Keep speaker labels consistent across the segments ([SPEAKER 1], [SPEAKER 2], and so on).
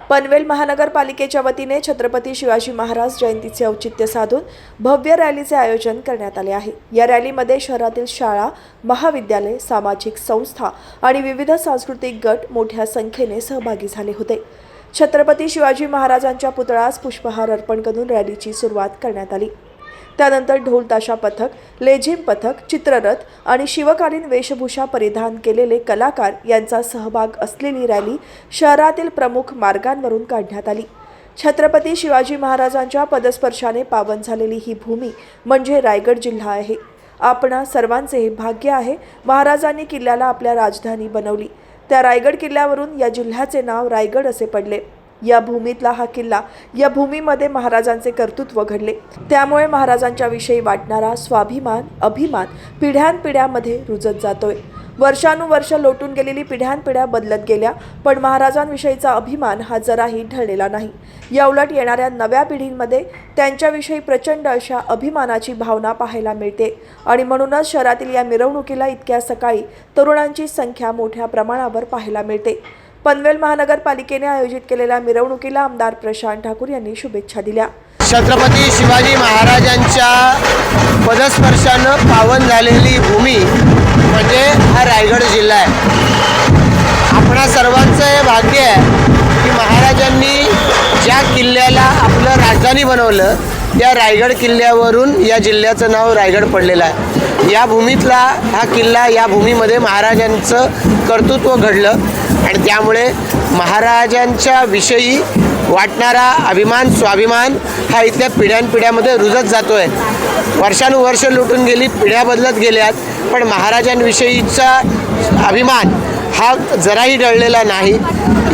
[SPEAKER 1] पनवेल महानगरपालिकेच्या वतीने छत्रपती शिवाजी महाराज जयंतीचे औचित्य साधून भव्य रॅलीचे आयोजन करण्यात आले आहे। या रॅलीमध्ये शहरातील शाळा, महाविद्यालय, सामाजिक संस्था आणि विविध सांस्कृतिक गट मोठ्या संख्येने सहभागी झाले होते। छत्रपती शिवाजी महाराजांच्या पुतळ्यास पुष्पहार अर्पण करून रॅलीची सुरुवात करण्यात आली। त्यानंतर ढोल ताशा पथक, लेझिम पथक, चित्ररथ आणि शिवकालीन वेशभूषा परिधान केलेले कलाकार यांचा सहभाग असलेली रॅली शहरातील प्रमुख मार्गांवरून काढण्यात आली। छत्रपती शिवाजी महाराजांच्या पदस्पर्शाने पावन झालेली ही भूमी म्हणजे रायगड जिल्हा आहे। आपणा सर्वांचे हे भाग्य आहे। महाराजांनी किल्ल्याला आपल्या राजधानी बनवली। त्या रायगड किल्ल्यावरून या जिल्ह्याचे नाव रायगड असे पडले। या भूमीतला हा किल्ला, या भूमीमध्ये महाराजांचे कर्तृत्व घडले। त्यामुळे महाराजांच्या विषयी वाटणारा स्वाभिमान, अभिमान पिढ्यानपिढ्यामध्ये रुजत जातोय। वर्षानुवर्ष लोटून गेलेली पिढ्यानपिढ्या बदलत गेल्या, पण महाराजांविषयीचा अभिमान हा जराही ढळलेला नाही। या उलट येणाऱ्या नव्या पिढींमध्ये त्यांच्याविषयी प्रचंड अशा अभिमानाची भावना पाहायला मिळते आणि म्हणूनच शहरातील या मिरवणुकीला इतक्या सकाळी तरुणांची संख्या मोठ्या प्रमाणावर पाहायला मिळते। पनवेल महानगरपालिकेने आयोजित केलेल्या मिरवणुकीला आमदार प्रशांत ठाकूर यांनी शुभेच्छा दिल्या।
[SPEAKER 2] छत्रपती शिवाजी महाराजांच्या पदस्पर्शानं पावन झालेली भूमी म्हणजे हा रायगड जिल्हा आहे। आपणा सर्वांचं हे भाग्य आहे की महाराजांनी ज्या किल्ल्याला आपलं राजधानी बनवलं त्या रायगड किल्ल्यावरून या जिल्ह्याचं नाव रायगड पडलेलं आहे। या भूमीतला हा किल्ला, या भूमीमध्ये महाराजांचं कर्तृत्व घडलं आणि त्यामुळे महाराजांच्या विषयी वाटणारा अभिमान, स्वाभिमान हा इथल्या पिढ्यानपिढ्यामध्ये रुजत जातो आहे। वर्षानुवर्ष लुटून गेली, पिढ्या बदलत गेल्यात, पण महाराजांविषयीचा अभिमान हा जराही ढळलेला नाही।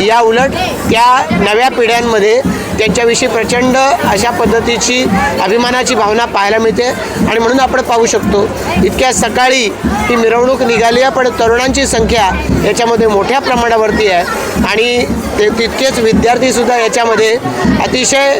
[SPEAKER 2] या उलट त्या नव्या पिढ्यांमध्ये त्यांच्याविषयी प्रचंड अशा पद्धतीची अभिमानाची भावना पाहायला मिळते आणि म्हणून आपण पाहू शकतो इतक्या सकाळी ही मिरवणूक निघाली आहे, पण तरुणांची संख्या याच्यामध्ये मोठ्या प्रमाणावरती आहे आणि तितकेच विद्यार्थीसुद्धा याच्यामध्ये अतिशय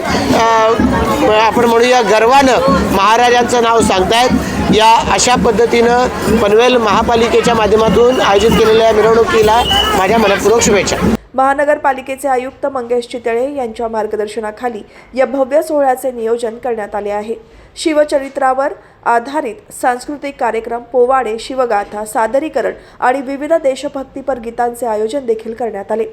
[SPEAKER 2] आपण म्हणूया गर्वानं महाराजांचं नाव सांगतायत। या अशा पद्धतीनं पनवेल महापालिकेच्या माध्यमातून आयोजित केलेल्या मिरवणुकीला माझ्या मनपूर्वक शुभेच्छा।
[SPEAKER 1] महानगरपालिकेचे आयुक्त मंगेश चितळे यांच्या मार्गदर्शनाखाली या भव्य सोहळ्याचे नियोजन करण्यात आले आहे। शिवचरित्रावर आधारित सांस्कृतिक कार्यक्रम, पोवाडे, शिवगाथा, सादरीकरण आणि विविध देशभक्तीपर गीतांचे आयोजन देखील करण्यात आले।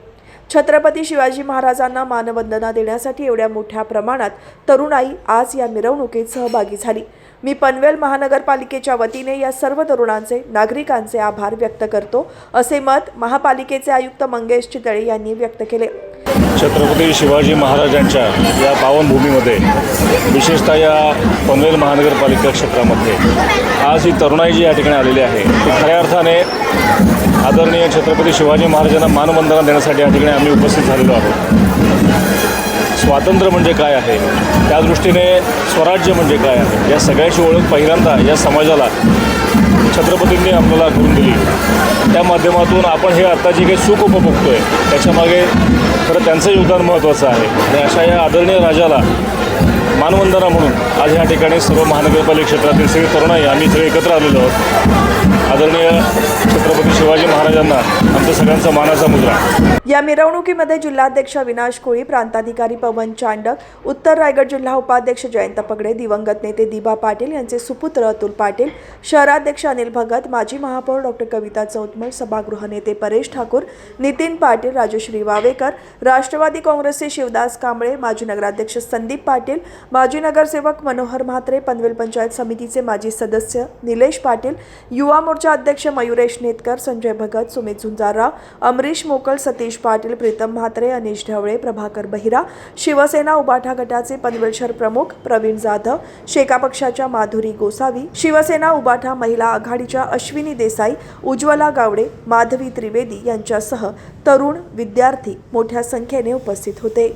[SPEAKER 1] छत्रपती शिवाजी महाराजांना मानवंदना देण्यासाठी एवढ्या मोठ्या प्रमाणात तरुणाई आज या मिरवणुकीत सहभागी झाली। मी पनवेल महानगरपालिकेच्या वतीने या सर्व तरुणांचे, नागरिकांचे आभार व्यक्त करतो, असे मत महापालिकेचे आयुक्त मंगेश चितळे यांनी व्यक्त केले।
[SPEAKER 3] छत्रपती शिवाजी महाराजांच्या या पावनभूमीमध्ये, विशेषतः या पनवेल महानगरपालिका क्षेत्रामध्ये आज ही तरुणाई जी या ठिकाणी आलेली आहे ती खऱ्या अर्थाने आदरणीय छत्रपती शिवाजी महाराजांना मानवंदना देण्यासाठी या ठिकाणी आम्ही उपस्थित झालेलो आहोत। स्वातंत्र्य म्हणजे काय आहे, त्या दृष्टीने स्वराज्य म्हणजे काय आहे, या सगळ्याची ओळख पहिल्यांदा या समाजाला छत्रपतींनी आपल्याला करून दिली। त्या माध्यमातून आपण हे आता जे काही सुख उपभोगतोय त्याच्यामागे खरं त्यांचं योगदान महत्त्वाचं आहे आणि अशा या आदरणीय राजाला मानवंदना म्हणून आज या ठिकाणी सर्व महानगरपालिका क्षेत्रातील सगळे तरुणाई आम्ही सगळे एकत्र आलेलो आहोत। आदरणीय छत्रपती शिवाजी महाराजांना आमच्या सगळ्यांचा मानाचा मुजरा।
[SPEAKER 1] या मिरवणुकीमध्ये जिल्हाध्यक्ष अविनाश कोळी, प्रांताधिकारी पवन चांडक, उत्तर रायगड जिल्हा उपाध्यक्ष जयंत पगडे, दिवंगत नेते दिबा पाटील यांचे सुपुत्र अतुल पाटील, शहराध्यक्ष अनिल भगत, माजी महापौर डॉक्टर कविता चौतमल, सभागृह नेते परेश ठाकूर, नितीन पाटील, राजश्री वावेकर, राष्ट्रवादी काँग्रेसचे शिवदास कांबळे, माजी नगराध्यक्ष संदीप पाटील, माजी नगरसेवक मनोहर म्हात्रे, पनवेल पंचायत समितीचे माजी सदस्य निलेश पाटील, युवा मोर्चा अध्यक्ष मयुरेश नेतकर, संजय भगत, सुमित झुंजारराव, अमरीश मोकल, सतीश पाटील, प्रीतम म्हात्रे, अनिश ढवळे, प्रभाकर बहिरा, शिवसेना उबाठा गटाचे पनवेल शहर प्रमुख प्रवीण जाधव, शेका पक्षाच्या माधुरी गोसावी, शिवसेना उबाठा महिला आघाडीच्या अश्विनी देसाई, उज्ज्वला गावडे, माधवी त्रिवेदी यांच्यासह तरुण, विद्यार्थी मोठ्या संख्येने उपस्थित होते।